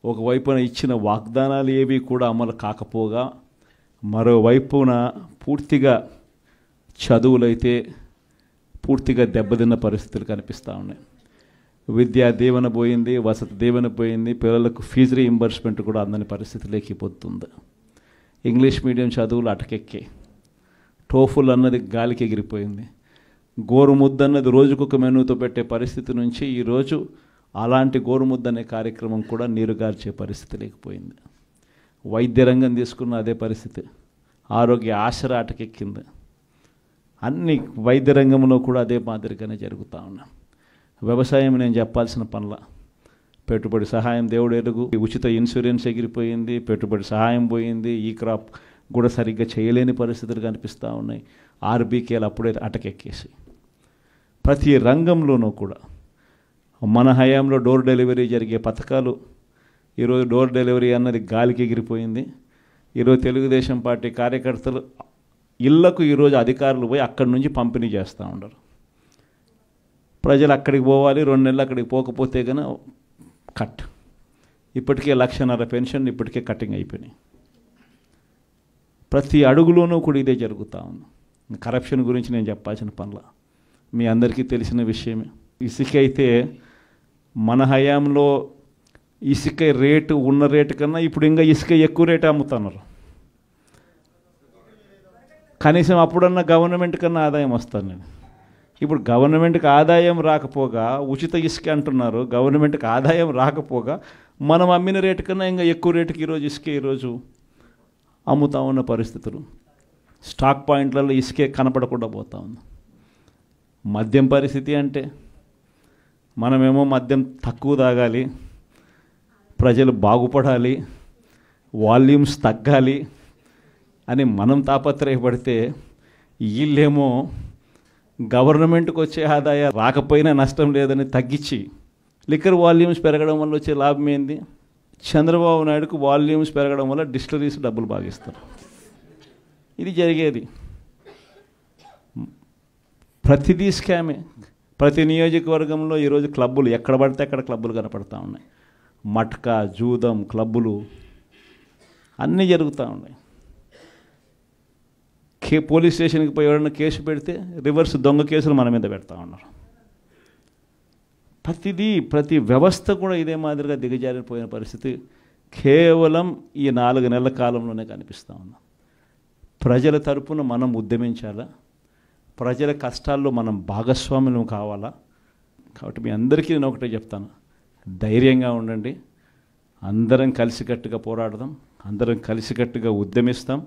ఒకవైపున ఇచ్చిన వాగ్దానాలు ఏవి కూడా అమలు కాకపోగా, మరోవైపున పూర్తిగా చదువులైతే పూర్తిగా దెబ్బతిన్న పరిస్థితులు కనిపిస్తూ ఉన్నాయి. విద్యా దీవెన పోయింది, వసతి దీవెన పోయింది, పిల్లలకు ఫీజు రీయింబర్స్మెంట్ కూడా అందని పరిస్థితి లేకపోతుంది. ఇంగ్లీష్ మీడియం చదువులు అటకెక్కి, టోఫుల్ అన్నది గాలికి ఎగిరిపోయింది. గోరుముద్ద అన్నది రోజుకొక మెనూతో పెట్టే పరిస్థితి నుంచి ఈరోజు అలాంటి గోరుముద్ద అనే కార్యక్రమం కూడా నీరుగార్చే పరిస్థితి లేకపోయింది. వైద్య రంగం తీసుకున్న అదే పరిస్థితి. ఆరోగ్య ఆసరా అటకెక్కింది. అన్ని వైద్య రంగంలో కూడా అదే మాదిరిగానే జరుగుతూ ఉన్నా. వ్యవసాయం నేను చెప్పాల్సిన పనుల, పెట్టుబడి సహాయం దేవుడు ఎరుగు, ఉచిత ఇన్సూరెన్స్ ఎగిరిపోయింది, పెట్టుబడి సహాయం పోయింది, ఈ క్రాప్ కూడా సరిగ్గా చేయలేని పరిస్థితులు కనిపిస్తూ ఉన్నాయి. ఆర్బీకేలు అప్పుడే అటకెక్కేసి ప్రతి రంగంలోనూ కూడా మన హయాంలో డోర్ డెలివరీ జరిగే పథకాలు ఈరోజు డోర్ డెలివరీ అన్నది గాలికి ఎగిరిపోయింది. ఈరోజు తెలుగుదేశం పార్టీ కార్యకర్తలు ఇళ్లకు ఈరోజు అధికారులు పోయి అక్కడి నుంచి పంపిణీ చేస్తూ ఉండరు. ప్రజలు అక్కడికి పోవాలి, 2 నెలలు అక్కడికి పోకపోతే కనుక కట్. ఇప్పటికే 1,50,000 పెన్షన్ ఇప్పటికే కటింగ్ అయిపోయినాయి. ప్రతి అడుగులోనూ కూడా ఇదే జరుగుతూ ఉంది. కరప్షన్ గురించి నేను చెప్పాల్సిన పనుల మీ అందరికీ తెలిసిన విషయమే. ఇసుక అయితే మన హయాంలో ఇసుక రేటు ఉన్న రేటు కన్నా ఇప్పుడు ఇంకా ఇసుక ఎక్కువ రేటు అమ్ముతున్నారు. కనీసం అప్పుడన్నా గవర్నమెంట్ కన్నా ఆదాయం వస్తాను నేను. ఇప్పుడు గవర్నమెంట్కి ఆదాయం రాకపోగా ఉచిత ఇసుక అంటున్నారు. గవర్నమెంట్కి ఆదాయం రాకపోగా మనం అమ్మిన రేటు కన్నా ఇంకా ఎక్కువ రేటుకి ఈరోజు ఇసుక ఈరోజు అమ్ముతా ఉన్న పరిస్థితులు. స్టాక్ పాయింట్లలో ఇసుకే కనపడకుండా పోతా ఉంది. మద్యం పరిస్థితి అంటే మనమేమో మద్యం తక్కువ తాగాలి, ప్రజలు బాగుపడాలి, వాల్యూమ్స్ తగ్గాలి అని మనం తాపత్రయపడితే వీళ్ళేమో గవర్నమెంట్కి వచ్చే ఆదాయం రాకపోయినా నష్టం లేదని తగ్గించి లిక్కర్ వాల్యూమ్స్ పెరగడం వల్ల వచ్చే లాభం ఏంది? చంద్రబాబు నాయుడుకు వాల్యూమ్స్ పెరగడం వల్ల డిస్టిలరీస్ డబ్బులు బాగిస్తారు. ఇది జరిగేది. ప్రతిదీ స్కామే. ప్రతి నియోజకవర్గంలో ఈరోజు క్లబ్బులు ఎక్కడ పడితే అక్కడ క్లబ్బులు కనపడతా ఉన్నాయి. మట్కా, జూదం క్లబ్బులు అన్నీ జరుగుతూ ఉన్నాయి. పోలీస్ స్టేషన్కి పోయి ఎవరైనా కేసు పెడితే రివర్స్ దొంగ కేసులు మన మీద పెడతా ఉన్నారు. ప్రతి వ్యవస్థ కూడా ఇదే మాదిరిగా దిగజారిపోయిన పరిస్థితి కేవలం ఈ 4 నెలల కాలంలోనే కనిపిస్తూ ఉంది. ప్రజల తరపున మనం ఉద్యమించాలా, ప్రజల కష్టాల్లో మనం భాగస్వాములం కావాలా. కాబట్టి మీ అందరికీ నేను ఒకటే చెప్తాను, ధైర్యంగా ఉండండి. అందరం కలిసికట్టుగా పోరాడదాం, అందరం కలిసికట్టుగా ఉద్యమిస్తాం.